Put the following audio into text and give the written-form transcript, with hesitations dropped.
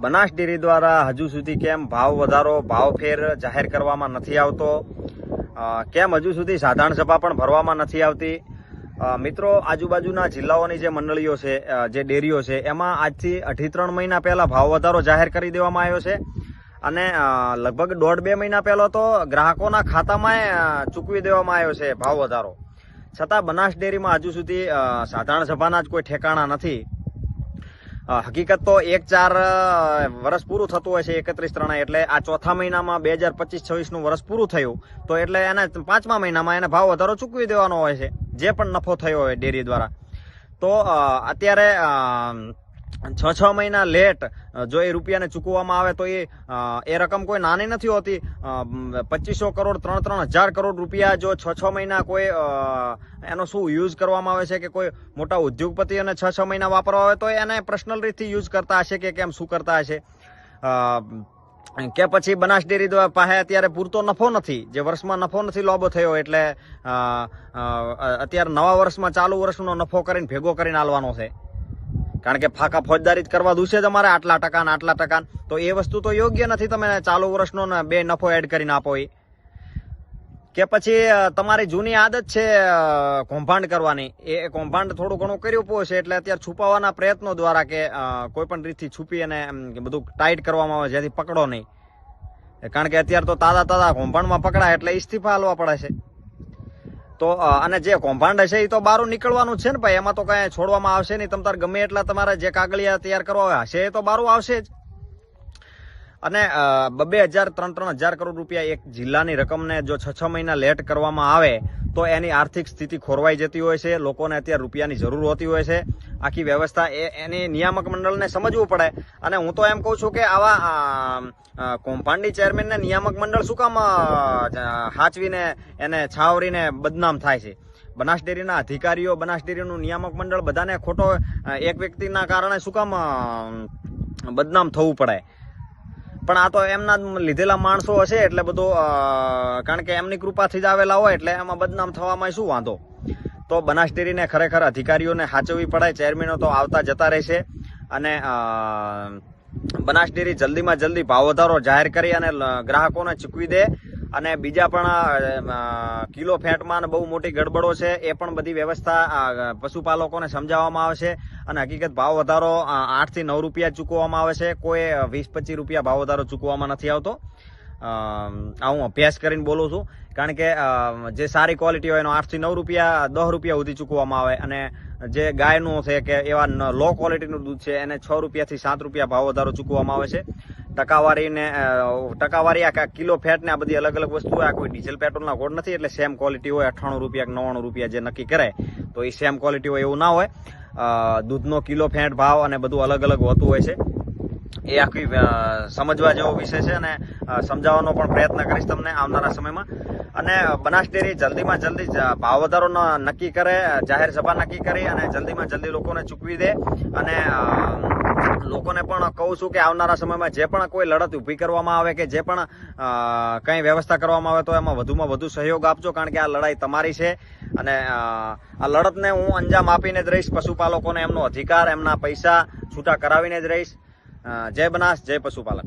Banas dairy દ્વારા હજુ સુધી કેમ ભાવ વધારો ભાવફેર જાહેર કરવામાં નથી આવતો, કેમ હજુ સુધી સાધારણ સભા પણ ભરવામાં નથી આવતી? મિત્રો, આજુબાજુના જિલ્લાઓની જે મંડળીઓ છે, જે ડેરીઓ છે, એમાં આજથી 2.5-3 મહિના પહેલા ભાવ વધારો જાહેર કરી દેવામાં આવ્યો છે અને લગભગ 1.5-2 મહિના પહેલા તો ગ્રાહકોના ખાતામાં ચૂકવી દેવામાં આવ્યો છે ભાવ વધારો. છતાં બનાસ ડેરીમાં હજુ સુધી સાધારણ સભાના જ કોઈ ઠેકાણા નથી. હકીકત તો 1-4 વર્ષ પૂરું થતું હોય છે, 31-3, એટલે આ ચોથા મહિનામાં 2025-26નું વર્ષ પૂરું થયું તો એટલે એને 5મા મહિનામાં એને ભાવ વધારો ચૂકવી દેવાનો હોય છે, જે પણ નફો થયો હોય ડેરી દ્વારા. તો અત્યારે 6 મહિના લેટ જો એ રૂપિયાને ચૂકવવામાં આવે તો એ રકમ કોઈ નાની નથી હોતી. 2500 કરોડ 3-3 હજાર કરોડ રૂપિયા જો 6 મહિના કોઈ એનો શું યુઝ કરવામાં આવે છે કે કોઈ મોટા ઉદ્યોગપતિઓને 6 મહિના વાપરવા આવે તો એને પર્સનલ રીતથી યુઝ કરતા હશે કે કેમ, શું કરતા હશે, કે પછી બનાસ ડેરી પાસે અત્યારે પૂરતો નફો નથી, જે વર્ષમાં નફો નથી લોબો થયો એટલે અત્યારે નવા વર્ષમાં ચાલુ વર્ષનો નફો કરીને ભેગો કરીને આલવાનો છે. કારણ કે ફાકા ફોજદારી જ કરવા દુશે તમારે આટલા ટકા, તો એ વસ્તુ તો યોગ્ય નથી. તમે ચાલુ વર્ષનો 2 નફો એડ કરીને આપો. કે પછી તમારી જૂની આદત છે કૌભાંડ કરવાની, એ કૌભાંડ થોડું ઘણું કર્યું છે એટલે અત્યારે છુપાવવાના પ્રયત્નો દ્વારા કે કોઈ પણ રીતથી છુપી અને બધું ટાઈટ કરવામાં આવે જેથી પકડો નહીં. કારણ કે અત્યારે તો તાજા કૌભાંડમાં પકડાય એટલે ઇસ્તીફા આલવા પડે છે. તો અને જે કૌભાંડ હશે એ તો બહાર નીકળવાનું છે ને ભાઈ, એમાં તો કઈ છોડવામાં આવશે નહીં. તમ તાર ગમે એટલા તમારે જે કાગળિયા તૈયાર કરવા હશે એ તો બહાર આવશે જ. અને 2-3 હજાર કરોડ રૂપિયા એક જિલ્લાની રકમને જો 6 મહિના લેટ કરવામાં આવે તો એની આર્થિક સ્થિતિ ખોરવાઈ જતી હોય છે. લોકોને અત્યારે રૂપિયાની જરૂર હોતી હોય છે. આખી વ્યવસ્થા એની નિયામક મંડળને સમજવું પડે. અને હું તો એમ કહું છું કે આવા કૌભાંડી ચેરમેનને નિયામક મંડળ શું કામ હાચવીને એને છાવરીને બદનામ થાય છે? બનાસ ડેરીના અધિકારીઓ, બનાસ ડેરીનું નિયામક મંડળ બધાને ખોટો એક વ્યક્તિના કારણે શું કામ બદનામ થવું પડે? પણ આ તો એમના લીધેલા માણસો હશે એટલે બધું, કારણ કે એમની કૃપાથી જ આવેલા હોય એટલે એમાં બદનામ થવામાં શું વાંધો? તો બનાસ ડેરીને ખરેખર અધિકારીઓને સાચવવી પડે. ચેરમેનો તો આવતા જતા રહેશે અને બનાસ ડેરી જલ્દીમાં જલ્દી ભાવ વધારો જાહેર કરી અને ગ્રાહકોને ચૂકવી દે. અને બીજા પણ કિલો ફેટમાં બહુ મોટી ગડબડો છે, એ પણ બધી વ્યવસ્થા પશુપાલકોને સમજાવવામાં આવશે. અને હકીકત ભાવ વધારો 8 થી 9 રૂપિયા ચૂકવવામાં આવે છે, કોઈ 20-25 રૂપિયા ભાવ વધારો ચૂકવવામાં નથી આવતો. આ હું અભ્યાસ કરીને બોલું છું. કારણ કે જે સારી ક્વોલિટી હોય એનો 8 થી 9 રૂપિયા 10 રૂપિયા સુધી ચૂકવવામાં આવે અને જે ગાયનું છે કે એવા લો ક્વોલિટીનું દૂધ છે એને 6 રૂપિયાથી 7 રૂપિયા ભાવ વધારો ચૂકવવામાં આવે છે. ટકાવારી આ કિલો ફેટ ને આ બધી અલગ અલગ વસ્તુ, આ કોઈ ડીઝલ પેટ્રોલના ગોળ નથી એટલે સેમ ક્વોલિટી હોય. 98 રૂપિયા કે 99 રૂપિયા જે નક્કી કરે તો એ સેમ ક્વોલિટી હોય એવું ના હોય. દૂધનો કિલો ફેટ ભાવ અને બધું અલગ અલગ હોતું હોય છે. એ આખી સમજવા જેવો વિષય છે અને સમજાવવાનો પણ પ્રયત્ન કરીશ તમને આવનારા સમયમાં. અને બનાસ ડેરી જલ્દીમાં જલ્દી ભાવ વધારો નક્કી કરે, જાહેર સભા નક્કી કરી અને જલ્દીમાં જલ્દી લોકોને ચૂકવી દે. અને લોકોને પણ કહું છું કે આવનારા સમયમાં જે પણ કોઈ લડત ઊભી કરવામાં આવે કે જે પણ કંઈ વ્યવસ્થા કરવામાં આવે તો એમાં વધુમાં વધુ સહયોગ આપજો. કારણ કે આ લડાઈ તમારી છે અને આ લડતને હું અંજામ આપીને જ રહીશ. પશુપાલકોને એમનો અધિકાર, એમના પૈસા છૂટા કરાવીને જ રહીશ. જય બનાસ, જય પશુપાલક.